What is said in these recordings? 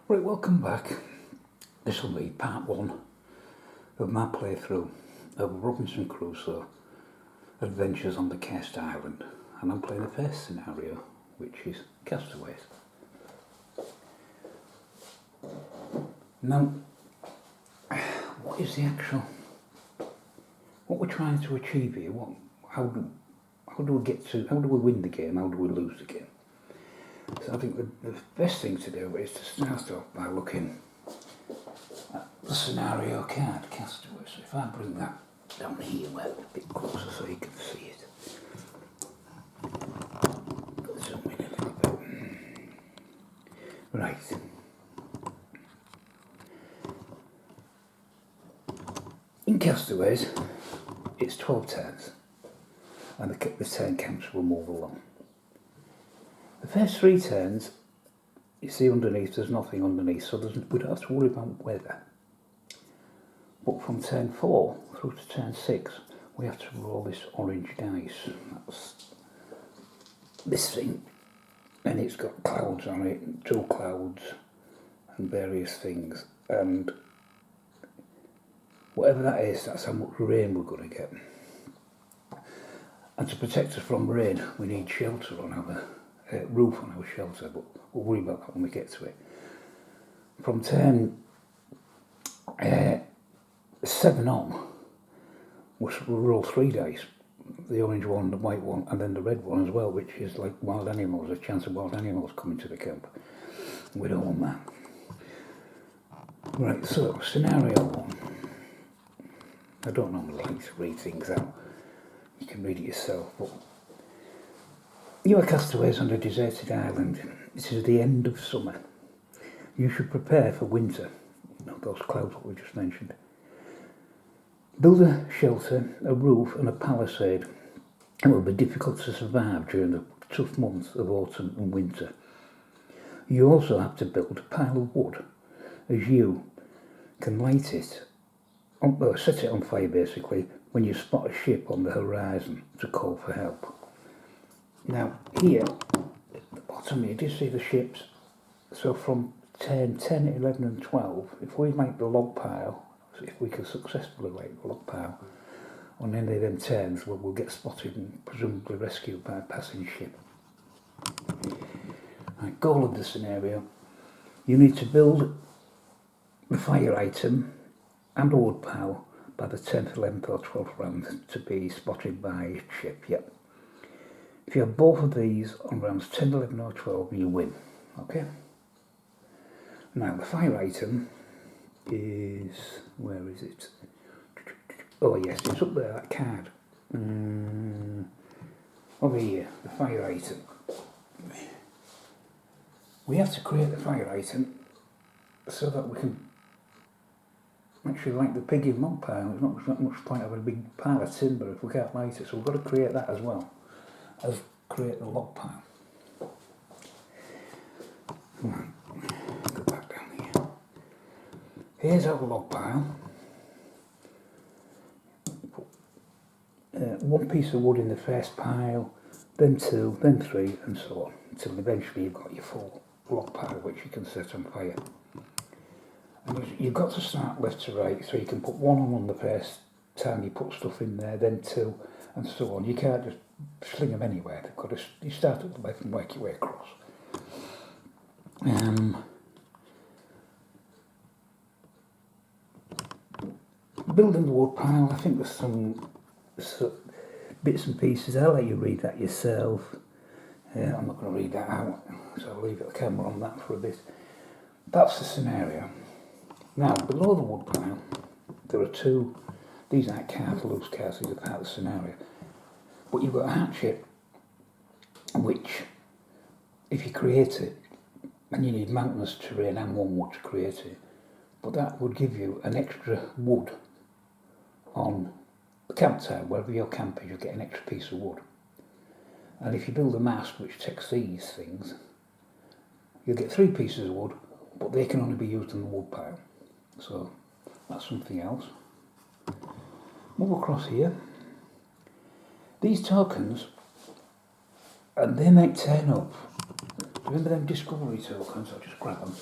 Right, welcome back. This will be part one of my playthrough of Robinson Crusoe Adventures on the Cast Island, and I'm playing the first scenario, which is Castaways. Now, what is the actual, what we're trying to achieve here? How do we win the game? How do we lose the game? So I think the best thing to do is to start off by looking at the scenario card, Castaways. So if I bring that down here, a bit closer so you can see it. Zoom in a little bit. Right. In Castaways, it's 12 turns, and the turn counts will move along. The first 3 turns, you see underneath, there's nothing underneath, so we don't have to worry about weather. But from turn 4 through to turn 6, we have to roll this orange dice. That's this thing, and it's got clouds on it, 2 clouds, and various things. And whatever that is, that's how much rain we're going to get. And to protect us from rain, we need shelter on our roof on our shelter, but we'll worry about that when we get to it. From turn 7 on, we'll roll 3 dice, the orange one, the white one, and then the red one as well, which is like wild animals, a chance of wild animals coming to the camp. We don't want that. Right, so scenario 1. I don't normally like to read things out. You can read it yourself, but you are castaways on a deserted island. It is the end of summer. You should prepare for winter. Those clouds that we just mentioned. Build a shelter, a roof and a palisade. It will be difficult to survive during the tough months of autumn and winter. You also have to build a pile of wood, as you can light it, set it on fire basically, when you spot a ship on the horizon to call for help. Now here, at the bottom here, do you see the ships? So from turn 10, 11 and 12, if we make the log pile, if we can successfully make the log pile on any of them turns, we'll get spotted and presumably rescued by a passing ship. Right, goal of the scenario, you need to build the fire item and a wood pile by the 10th, 11th or 12th round to be spotted by a ship, yep. If you have both of these on rounds 10, 11 or 12, you win, okay? Now the fire item is, where is it? Oh yes, it's up there, that card. Over here, the fire item. We have to create the fire item so that we can actually light the pig in log pile. There's not much point of a big pile of timber if we can't light it, so we've got to create that as well as create the log pile. Right, go back down here. Here's our log pile. Put 1 piece of wood in the first pile, then 2, then 3, and so on, until eventually you've got your full log pile which you can set on fire. And you've got to start left to right, so you can put 1 on the first time you put stuff in there, then 2, and so on. You can't just sling them anywhere. They've got to, you start at the left and work your way across. Building the wood pile, I think there's some bits and pieces. I'll let you read that yourself. I'm not going to read that out, so I'll leave the camera on that for a bit. That's the scenario. Now, below the wood pile, there are 2, these aren't cards, loose cards, these are part of the scenario. But you've got a hatchet, which, if you create it, and you need mountainous terrain and 1 wood to create it, but that would give you an extra wood on the campsite, wherever your camp is, you'll get an extra piece of wood. And if you build a mast which takes these things, you'll get 3 pieces of wood, but they can only be used in the wood pile. So that's something else. Move across here. These tokens, and they might turn up. Remember them discovery tokens? I'll just grab them.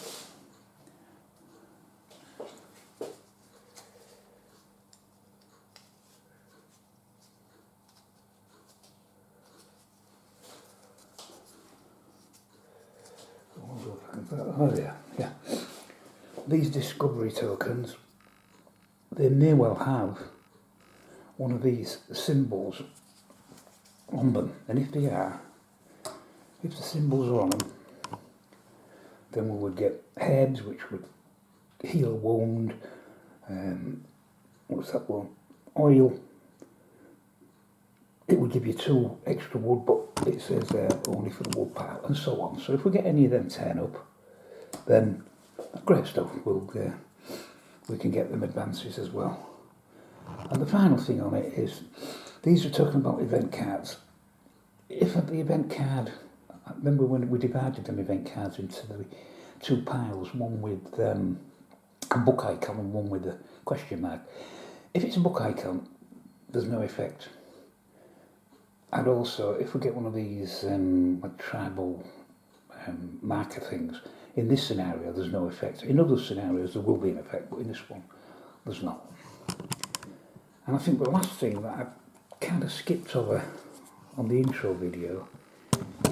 Oh yeah. These discovery tokens, they may well have one of these symbols on them, and if they are, if the symbols are on them, then we would get herbs which would heal a wound, what's that one, oil, it would give you 2 extra wood, but it says only for the wood pile, and so on. So if we get any of them turn up, then great stuff, we can get them advances as well. And the final thing on it is, these are talking about event cards. If the event card, I remember when we divided them event cards into the 2 piles, one with a book icon and one with a question mark. If it's a book icon, there's no effect. And also, if we get one of these like tribal marker things, in this scenario there's no effect. In other scenarios there will be an effect, but in this one there's not. And I think the last thing that I kind of skipped over on the intro video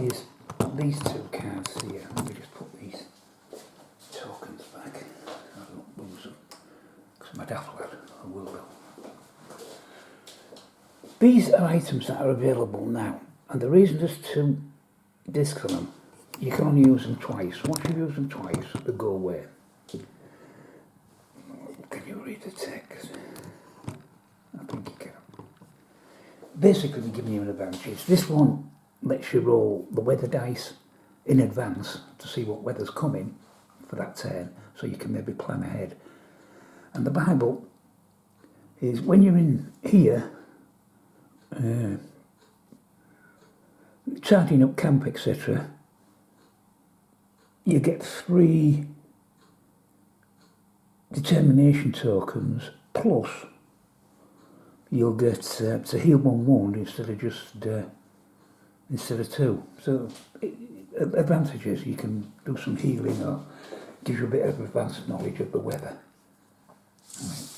is these 2 cards here. Let me just put these tokens back so I don't lose them, because my daft lad, I will go. These are items that are available now, and the reason there's 2 discs on them, you can only use them twice. Once you use them twice, they go away. Can you read the text? I think you can. Basically, they're giving you an advantage. This one lets you roll the weather dice in advance to see what weather's coming for that turn, so you can maybe plan ahead. And the Bible is, when you're in here, charting up camp, etc., you get 3 determination tokens, plus you'll get to heal 1 wound instead of 2. So advantages, you can do some healing, or gives you a bit of advanced knowledge of the weather. Right.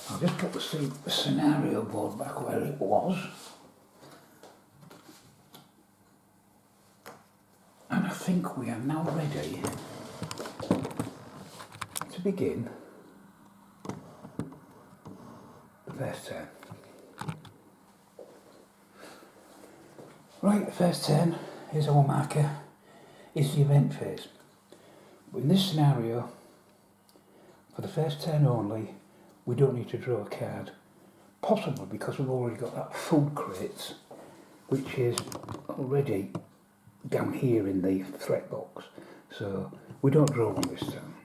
I'll just put the scenario board back where it was. And I think we are now ready to begin the first turn. Right, the first turn is our marker, is the event phase. But in this scenario, for the first turn only, we don't need to draw a card, possibly because we've already got that food crate, which is already down here in the threat box, so we don't draw one this time.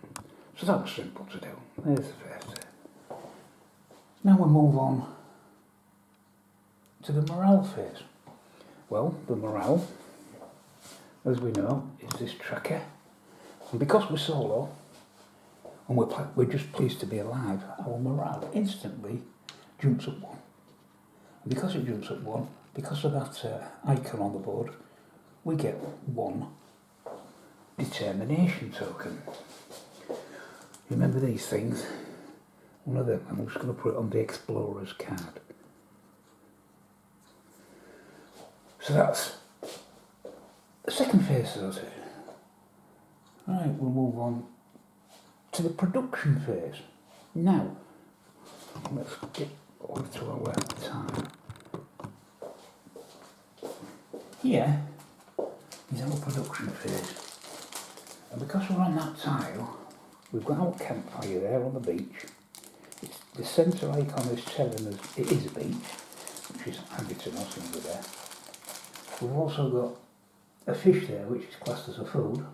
So that was simple to do. There's the first turn. Now we move on to the morale phase. Well, the morale, as we know, is this tracker, and because we're solo, and we're just pleased to be alive, our morale instantly jumps up 1. And because it jumps up 1, because of that icon on the board, we get 1 determination token. Remember these things? One of them, I'm just going to put it on the Explorer's card. So that's the second phase sorted. Right, we'll move on to the production phase. Now, let's get over to our time. Here is our production phase. And because we're on that tile, we've got our campfire there on the beach. The centre icon is telling us it is a beach, which is handy to know since we're there. We've also got a fish there, which is classed as a food,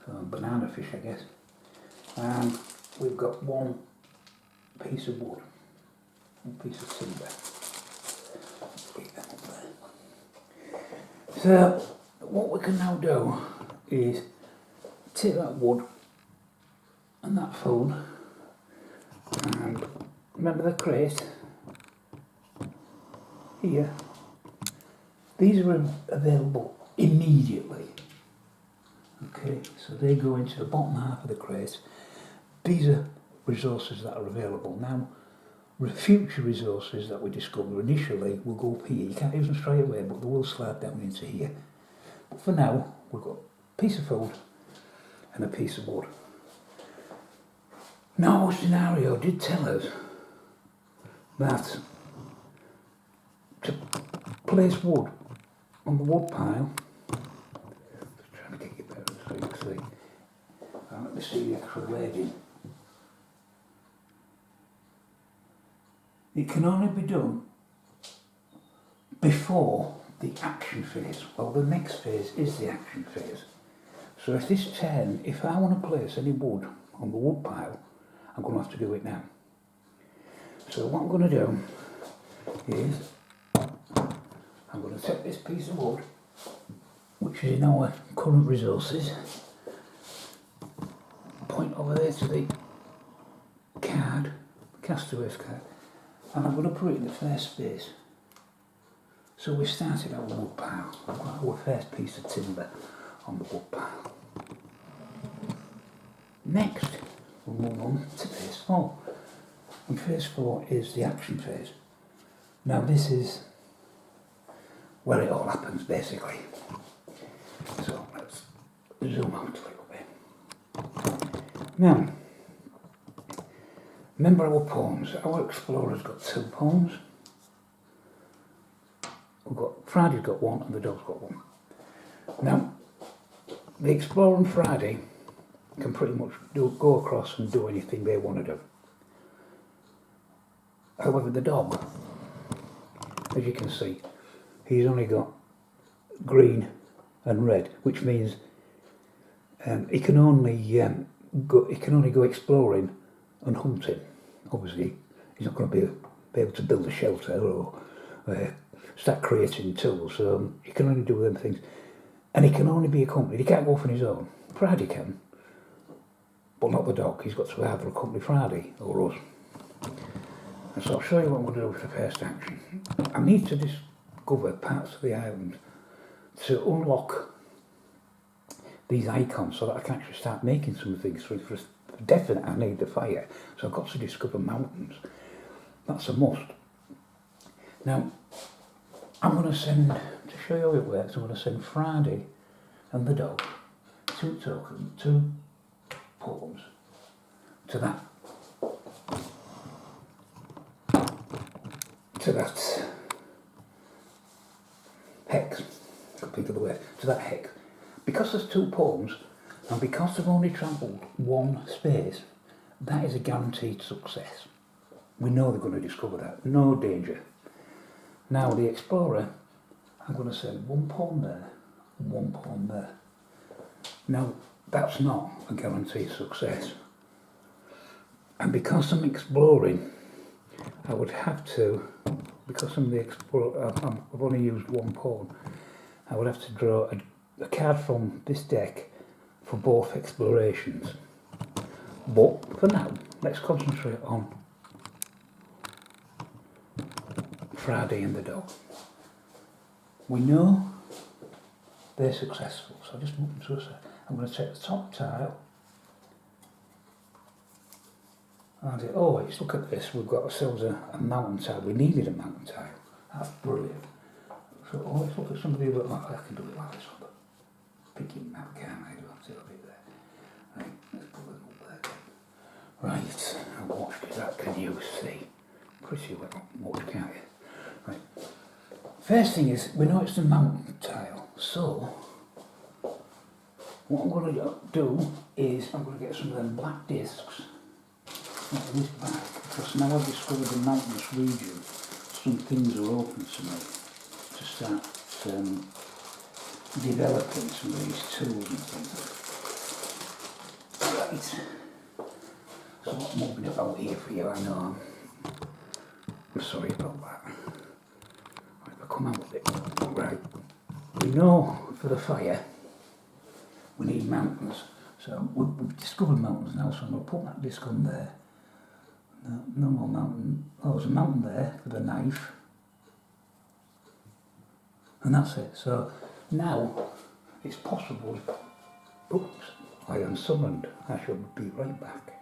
so a banana fish, I guess. And we've got 1 piece of wood, 1 piece of timber. Get that up there. So what we can now do is take that wood and that food, and remember the crate here, these are available immediately. Okay, so they go into the bottom half of the crate. These are resources that are available now. Future resources that we discover initially will go up here. You can't use them straight away, but they will slide down into here. But for now, we've got a piece of food and a piece of wood. Now, our scenario did tell us that to place wood on the wood pile, just trying to get you better so you can see. Let me see the actual wording. It can only be done before the action phase. Well, the next phase is the action phase. So if this turn, if I want to place any wood on the wood pile, I'm going to have to do it now. So what I'm going to do is, I'm going to take this piece of wood, which is in our current resources, point over there to the card, Castaways card, and I'm going to put it in the first space. So we started our wood pile. I've got our first piece of timber on the wood pile. Next, we'll move on to phase 4. And phase 4 is the action phase. Now this is where it all happens basically. So let's zoom out a little bit. Now, remember our poems. Our explorer's got 2 poems. Friday's got 1 and the dog's got 1. Now, the explorer on Friday can pretty much go across and do anything they want to do. However, the dog, as you can see, he's only got green and red, which means he can only go exploring and hunting. Obviously, he's not going to be able to build a shelter or start creating tools. So he can only do them things, and he can only be accompanied. He can't go off on his own. Friday can, but not the dog. He's got to either accompany Friday or us. And so I'll show you what I'm going to do with the first action. I need to discover parts of the island to unlock these icons so that I can actually start making some things. For definite, I need the fire. So I've got to discover mountains. That's a must. Now, I'm going to send, to show you how it works, I'm going to send Friday and the dog 2 tokens, 2 poems to that hex, think of the word, to that hex. Because there's 2 poems, and because they've only travelled 1 space, that is a guaranteed success. We know they're going to discover that, no danger. Now the explorer, I'm going to send 1 poem there, and 1 poem there. Now that's not a guaranteed success. And because I'm exploring, I would have to, because I'm the explorer, I've only used 1 poem, I would have to draw a card from this deck for both explorations. But for now, let's concentrate on Friday and the dog. We know they're successful, so just move them to a side. I'm going to take the top tile. And look at this, we've got ourselves a mountain tile. We needed a mountain tile. That's brilliant. So let's look at some of the other, I can do it like this one, but picking map, can't I? Do have to have it there. Right, let's put it up there. Right, and what that can you see? Pretty well, much, can't you? Right. First thing is, we know it's the mountain tile, so what I'm going to do is I'm going to get some of them black discs into this bag, because now I've discovered the mountainous region, some things are open to me to start developing some of these tools and things. Right, so I'm moving about here for you, I know. I'm sorry about that. Right, I'll come out with it. Right, we know for the fire we need mountains, so we've discovered mountains now, so I'm going to put that disc on there. No more mountain. Oh, there's a mountain there for the knife. And that's it. So now it's possible. Oops, I am summoned. I shall be right back.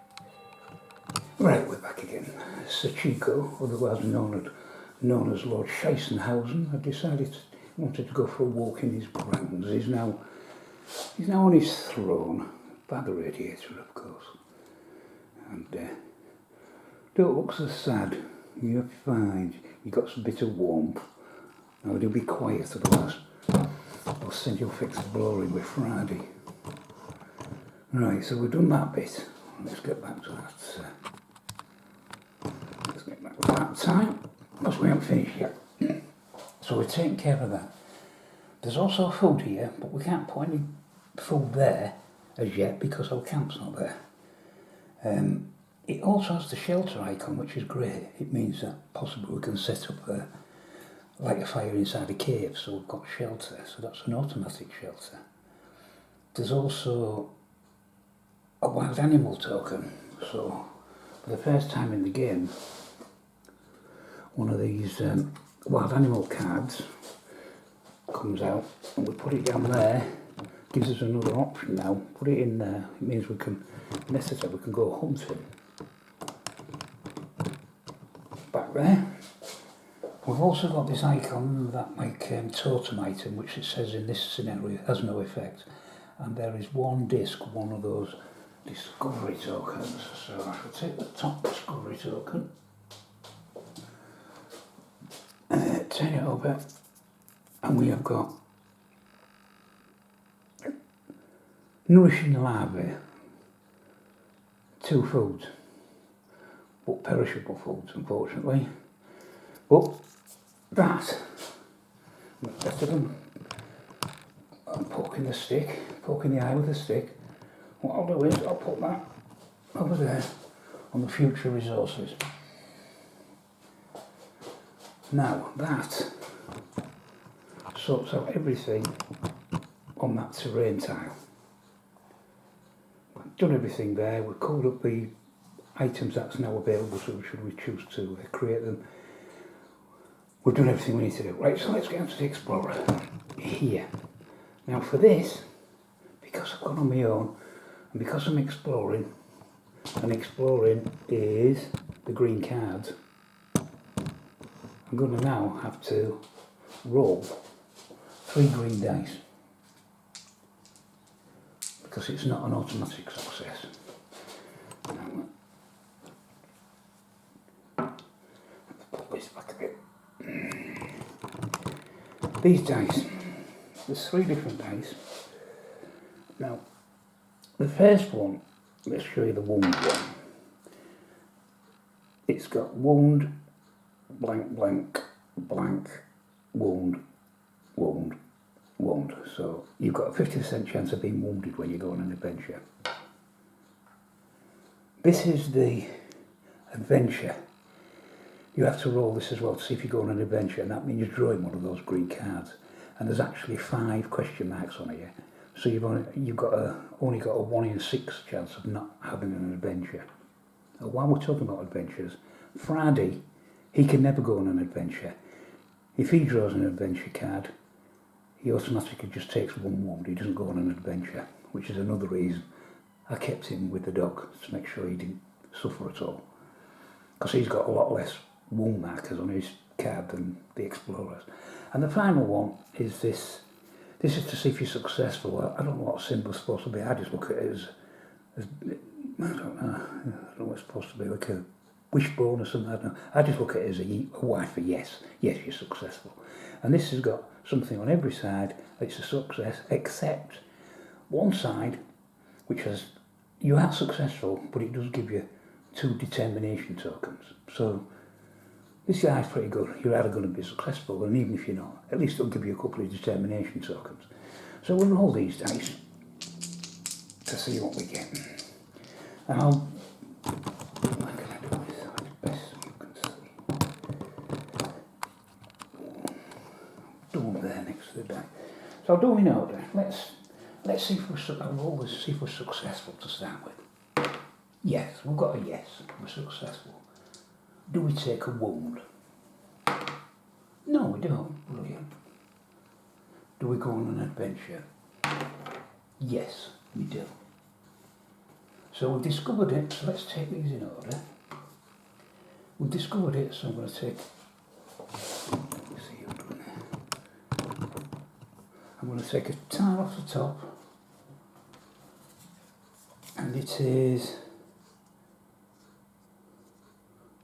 Right, we're back again. Sir Chico, otherwise known as Lord Scheissenhausen, had decided he wanted to go for a walk in his grounds. He's now on his throne, by the radiator, of course. And don't look so sad. You're fine. You got some bit of warmth. Now do be quiet, otherwise I'll send you a fix of blowing with Friday. Right, so we've done that bit. Let's get back to that. Let's get back to that time, because we haven't finished yet. So we're taking care of that. There's also food here, but we can't put any food there as yet because our camp's not there. It also has the shelter icon, which is great. It means that possibly we can set up like a fire inside a cave, so we've got shelter. So that's an automatic shelter. There's also a wild animal token. So for the first time in the game, one of these wild animal cards comes out, and we put it down there. Gives us another option now. Put it in there. It means we can, if necessary, we can go hunting. Back there. We've also got this icon, that like totem item, which it says in this scenario has no effect. And there is one disc, one of those discovery tokens. So I shall take the top discovery token, turn it over, and we have got nourishing larvae, 2 foods, but perishable foods, unfortunately. But that, better than poking the eye with a stick. What I'll do is I'll put that over there on the future resources. Now that sorts out everything on that terrain tile. We've done everything there, we've called up the items that's now available, so should we choose to create them. We've done everything we need to do. Right, so let's get on to the Explorer here. Now for this, because I've gone on my own, and because I'm exploring, and exploring is the green cards, I'm going to now have to roll 3 green dice, because it's not an automatic success. Let's put this back a bit. These dice, there's 3 different dice. Now, the first one, let's show you the wound one. It's got wound, blank, blank, blank, wound, wound, wound. So you've got a 50% chance of being wounded when you go on an adventure. This is the adventure. You have to roll this as well to see if you go on an adventure, and that means you're drawing one of those green cards. And there's actually 5 question marks on here. So you've only got a 1 in 6 chance of not having an adventure. Now, while we're talking about adventures, Friday, he can never go on an adventure. If he draws an adventure card, he automatically just takes 1 wound. He doesn't go on an adventure, which is another reason I kept him with the dog, to make sure he didn't suffer at all. Because he's got a lot less wound markers on his card than the Explorers. And the final one is this. This is to see if you're successful. I don't know what a symbol's supposed to be. I just look at it as I don't know what it's supposed to be, like a wishbone or something. I don't know. I just look at it as a Y for yes. Yes, you're successful. And this has got something on every side. It's a success, except one side, which has you are successful, but it does give you 2 determination tokens. So this guy's pretty good. You're either going to be successful, and even if you're not, at least it'll give you a couple of determination tokens. So we'll roll these dice to see what we get. And I'll... What can I do with this? Best you can see. Do one there next to the die. So I'll do them in order. Let's see if I'll roll this, see if we're successful to start with. Yes, we've got a yes. We're successful. Do we take a wound? No, we don't. Brilliant. Do we go on an adventure? Yes, we do. So we've discovered it, so let's take these in order. We've discovered it, so I'm going to take... Let's see what I'm doing there. I'm going to take a tile off the top. it is,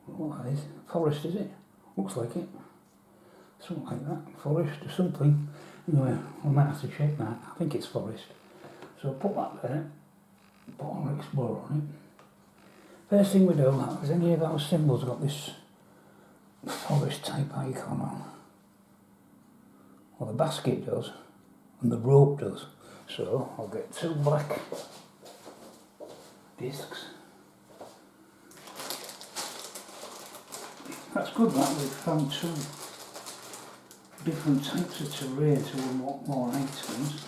what that is, forest is it? Looks like it. Something like that, forest or something. Anyway, I might have to check that. I think it's forest. So put that there, put on Explorer on it. First thing we do, has any of our symbols got this forest type icon on? Well, the basket does, and the rope does. So I'll get 2 black discs. That's good that we've found 2 different types of terrain to unlock more items.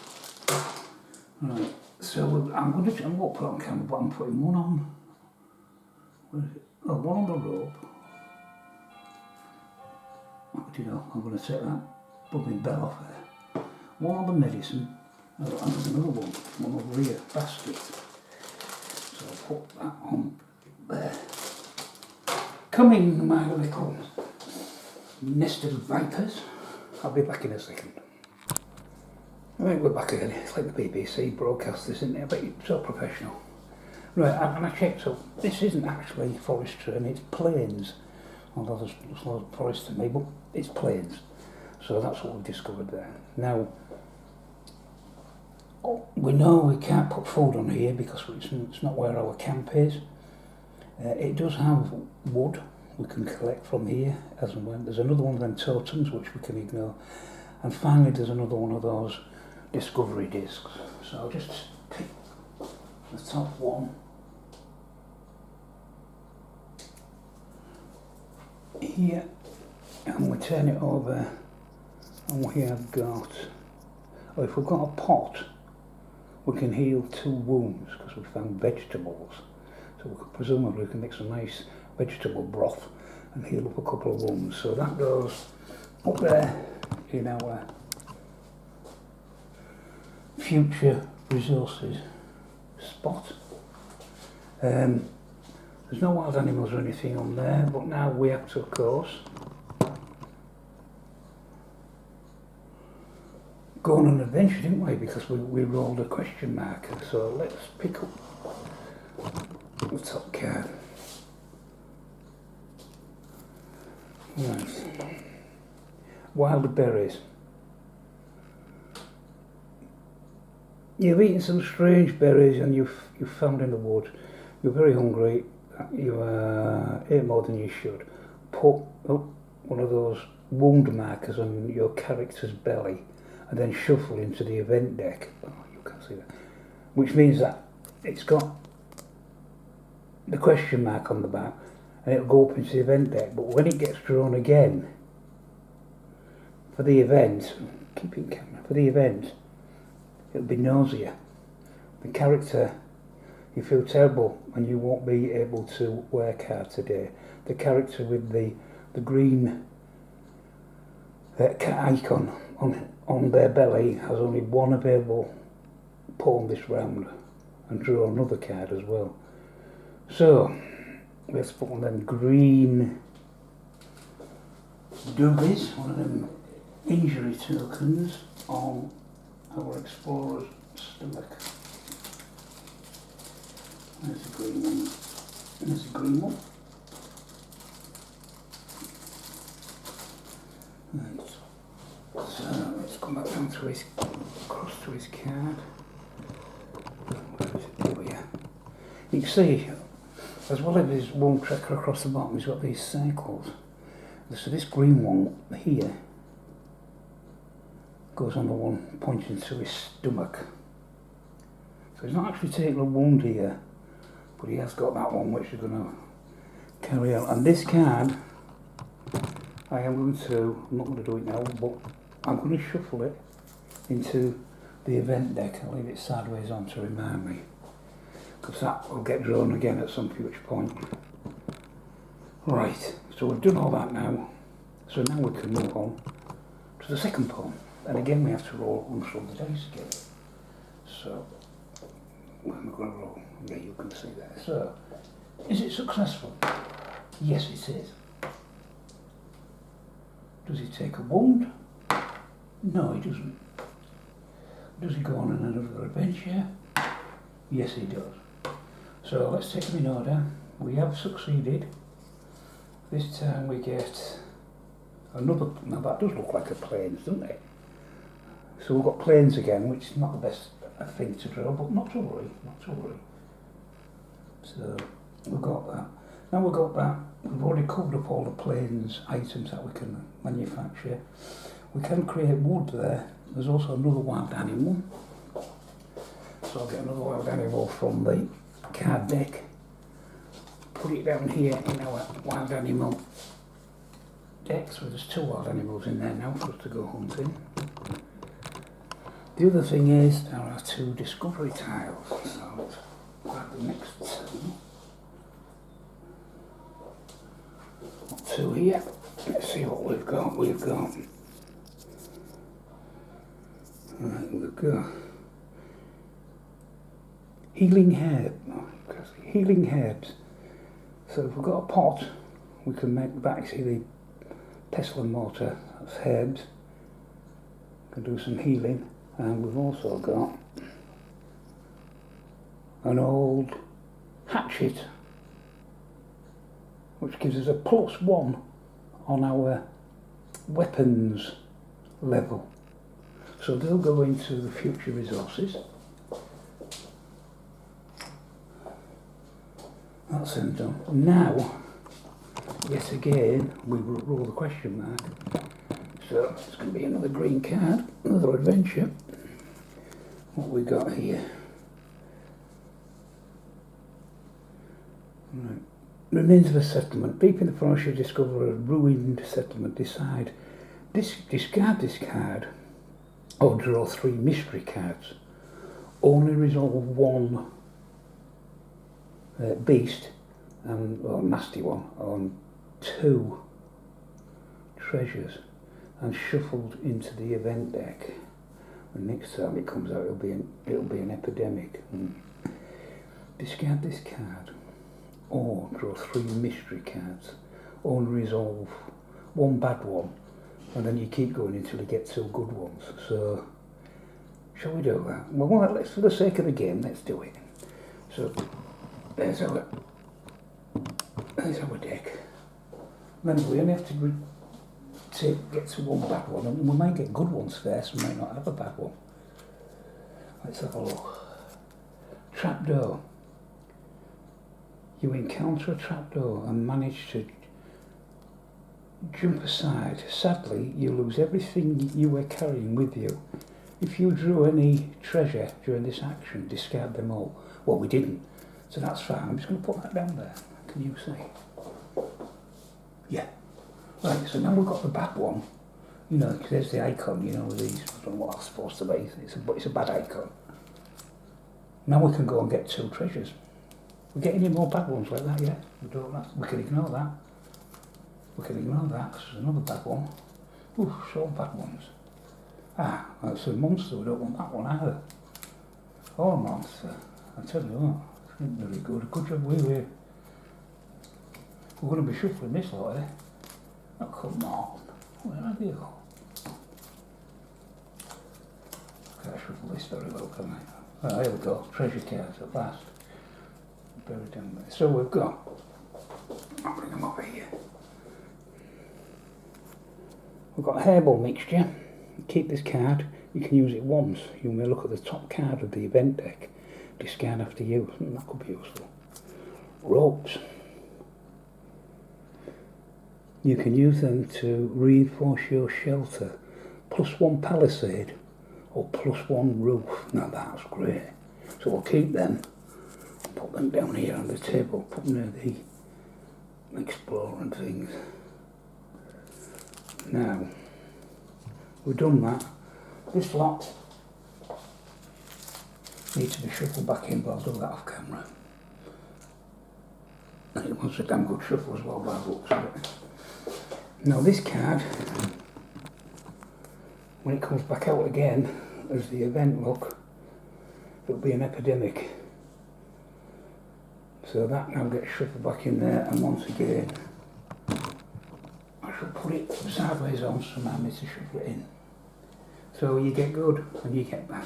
Right, so I'm going to put on camera, but I'm putting one on. Where is it? Oh, one on the rope. What do you know? I'm going to take that bubbling bell off there. One on the medicine, and there's another one over here, basket. So I'll put that on there. Coming, my little nested vipers. I'll be back in a second. Right, we're back again. It's like the BBC broadcast this, isn't it? But it's so professional. Right, and I checked, so this isn't actually forest terrain, it's plains. Although there's a lot of forest to me, but it's plains. So that's what we've discovered there. Now, we know we can't put food on here because it's not where our camp is. It does have wood we can collect from here as and when. There's another one of them totems which we can ignore. And finally there's another one of those discovery discs. So I'll just pick the top one. Here, and we turn it over, and we have got, oh, if we've got a pot, we can heal 2 wounds because we found vegetables. So we could, presumably we can make some nice vegetable broth and heal up a couple of wounds. So that goes up there in our future resources spot. There's no wild animals or anything on there, but now we have to, of course, go on an adventure, didn't we? Because we rolled a question marker. So let's pick up the top card. Right. Wild berries. You've eaten some strange berries and you've found in the woods. You're very hungry. You ate more than you should. Put one of those wound markers on your character's belly and then shuffle into the event deck. Oh, you can't see that. Which means that it's got the question mark on the back and it'll go up into the event deck. But when it gets drawn again for the event, keep it in camera, for the event, it'll be nausea. The character, you feel terrible and you won't be able to work hard today. The character with the green icon on their belly has only one available pawn this round and draw another card as well. So let's put one of them green doobies, one of them injury tokens on our explorer's stomach. There's a green one. There's a green one. Right. So let's come back down to his, across to his card. Where is it? There we are. You can see, as well as his one tracker across the bottom, he's got these circles. So this green one here goes on the one pointing to his stomach. So he's not actually taking a wound here, but he has got that one which is going to carry out. And this card, I'm not going to do it now, but I'm going to shuffle it into the event deck. I'll leave it sideways on to remind me, because that will get drawn again at some future point. Right, so we've done all that now. So now we can move on to the second pawn. And again we have to roll the dice again. So, I'm going to roll. Yeah, you can see that. So, is it successful? Yes, it is. Does he take a wound? No, he doesn't. Does he go on another adventure? Yes, he does. So let's take them in order. We have succeeded. This time we get another, now that does look like a planes, doesn't it? So we've got planes again, which is not the best thing to draw, but not to worry, not to worry. So we've got that. Now we've got that, we've already covered up all the planes items that we can manufacture. We can create wood there. There's also another wild animal. So I'll get another wild animal from the card deck. Put it down here in our wild animal deck. So there's 2 wild animals in there now for us to go hunting. The other thing is there are 2 discovery tiles. So let's grab the next 2 here. Let's see what we've got. We've got healing herbs. So if we've got a pot, we can make that actually the pestle and mortar. That's herbs. We can do some healing, and we've also got an old hatchet, which gives us a +1 on our weapons level. So they'll go into the future resources. That's them done. Now, yet again, we will roll the question mark. So it's going to be another green card, another adventure. What we got here? Right. Remains of a settlement. Deep in the forest you discover a ruined settlement. Discard this card or draw 3 mystery cards. Only resolve 1 beast, or nasty one, on 2 treasures, and shuffled into the event deck. The next time it comes out, it'll be an epidemic. Discard this card, or draw 3 mystery cards. Only resolve 1 bad one, and then you keep going until you get 2 good ones. So, shall we do that? Well, let's, for the sake of the game, let's do it. So, there's our deck. Remember, we only have to get to 1 bad one, and we might get good ones first, we might not have a bad one. Let's have a look. Trapdoor. You encounter a trapdoor and manage to jump aside. Sadly, you lose everything you were carrying with you. If you drew any treasure during this action, discard them all. Well, we didn't, so that's fine. I'm just going to put that down there. Can you see? Yeah. Right, so now we've got the bad one. You know, because there's the icon, you know, these, I don't know what that's supposed to be. It's a bad icon. Now we can go and get 2 treasures. We get any more bad ones like that yet? We can ignore that. We can ignore that, because there's another bad one. Ooh, so bad ones. Ah, that's a monster. We don't want that one either. Oh, monster. I tell you what, it's not very good. Good job we're going to be shuffling this lot, eh? Oh, come on. Where are they all? I can't shuffle this very well, can I? Oh, here we go. Treasure cards at last. Buried down there. So we've got, I'll bring them over here. We've got a herbal mixture. Keep this card. You can use it once. You may look at the top card of the event deck. Discard after use. That could be useful. Ropes. You can use them to reinforce your shelter. +1 palisade or +1 roof. Now that's great. So we'll keep them. Put them down here on the table. Put them near the explorer and things. Now, we've done that. This lot needs to be shuffled back in, but I'll do that off camera. And it was a damn good shuffle as well by the looks of it. Now this card, when it comes back out again as the event look, it'll be an epidemic. So that now gets shuffled back in there, and once again I shall put it sideways on so I need to shuffle it in. So you get good and you get bad.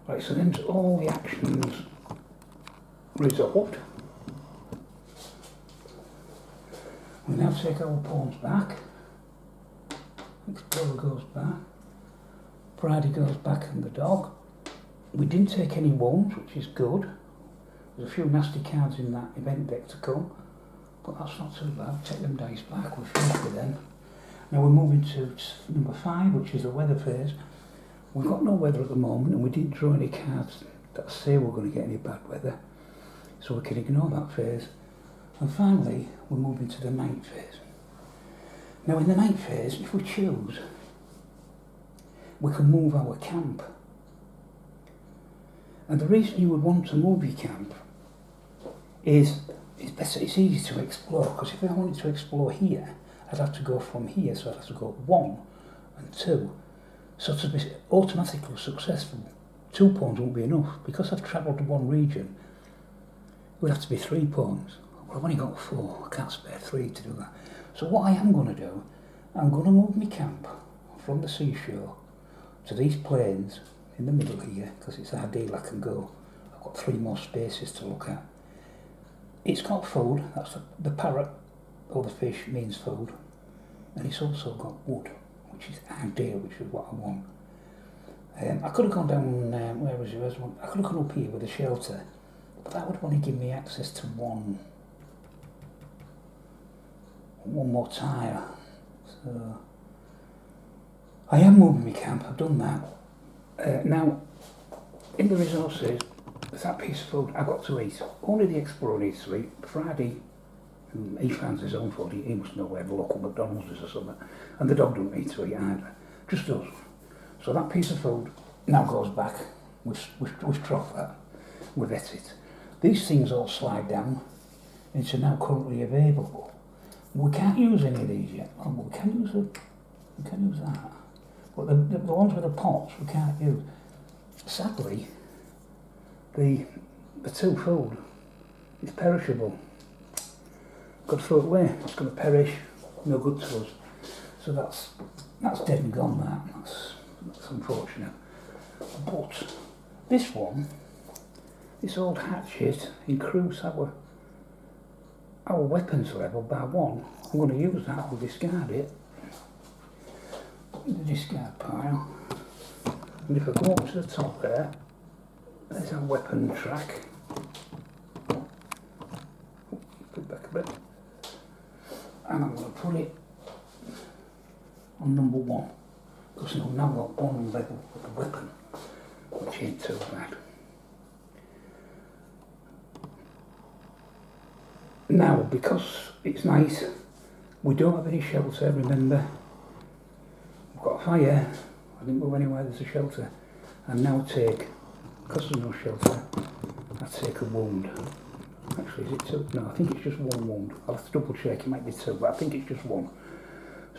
Right, so them's all the actions result, we now take our pawns back. Explorer goes back. Friday goes back and the dog. We didn't take any wounds, which is good. There's a few nasty cards in that event deck to come, but that's not too bad. Take them dice back, we're finished with them. Now we're moving to number 5, which is the weather phase. We've got no weather at the moment, and we didn't draw any cards that say we're going to get any bad weather, so we can ignore that phase. And finally, we're moving to the night phase. Now in the night phase, if we choose, we can move our camp. And the reason you would want to move your camp is it's easy to explore, because if I wanted to explore here, I'd have to go from here, so I'd have to go 1 and 2. So to be automatically successful, 2 pawns won't be enough. Because I've travelled to one region, it would have to be 3 pawns. Well, I've only got 4, I can't spare 3 to do that. So what I am going to do, I'm going to move my camp from the seashore to these plains in the middle here, because it's ideal I can go. I've got 3 more spaces to look at. It's got food, that's the parrot or the fish means food, and it's also got wood, which is ideal, which is what I want. I could have gone down, where was it? I could have gone up here with a shelter, but that would only give me access to one more tire. So I am moving my camp, I've done that. Now, in the resources, there's that piece of food I've got to eat. Only the explorer needs to eat. Friday, he finds his own food, he must know where the local McDonald's is or something. And the dog don't need to eat either, just us. So that piece of food now goes back, we've troughed that, we've ate it. These things all slide down into now currently available. We can't use any of these yet. Oh, we can use that. But the ones with the pots we can't use. Sadly, the 2 food is perishable. Got to throw it away. It's going to perish. No good to us. So that's dead and gone. That's unfortunate. But this one, this old hatchet, increase our weapons level by 1. I'm going to use that. We'll discard it in the discard pile. And if I go up to the top there's our weapon track. Put it back a bit. And I'm going to put it on number 1. Because I've now got 1 level of the weapon, which ain't too bad. Now, because it's nice, we don't have any shelter, remember. We've got a fire, I didn't move anywhere, there's a shelter. And now because there's no shelter, I take a wound. Actually, is it 2? No, I think it's just 1 wound. I'll have to double check, it might be 2, but I think it's just 1.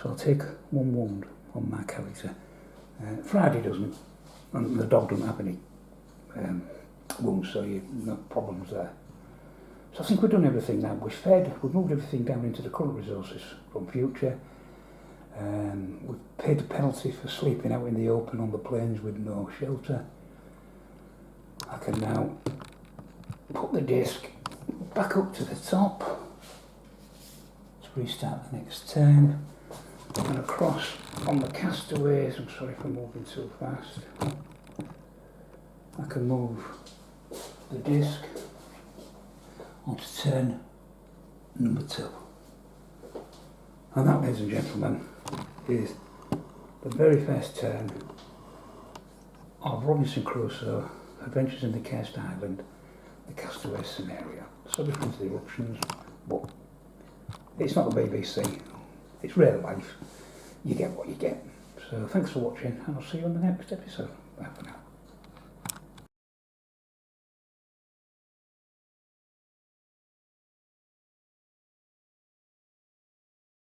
So I'll take 1 wound on my character. Friday doesn't, and the dog doesn't have any wounds, so no problems there. So I think we've done everything now. We've fed, we've moved everything down into the current resources from future. We've paid the penalty for sleeping out in the open on the plains with no shelter. I can now put the disc back up to the top to restart the next turn, and across on the Castaways. I'm sorry if I'm moving too fast. I can move the disc onto turn number 2. And that, ladies and gentlemen, is the very first turn of Robinson Crusoe, Adventures in the Cursed Island, the Castaways scenario. So different to the eruptions, but it's not the BBC. It's real life. You get what you get. So thanks for watching, and I'll see you on the next episode. Bye for now.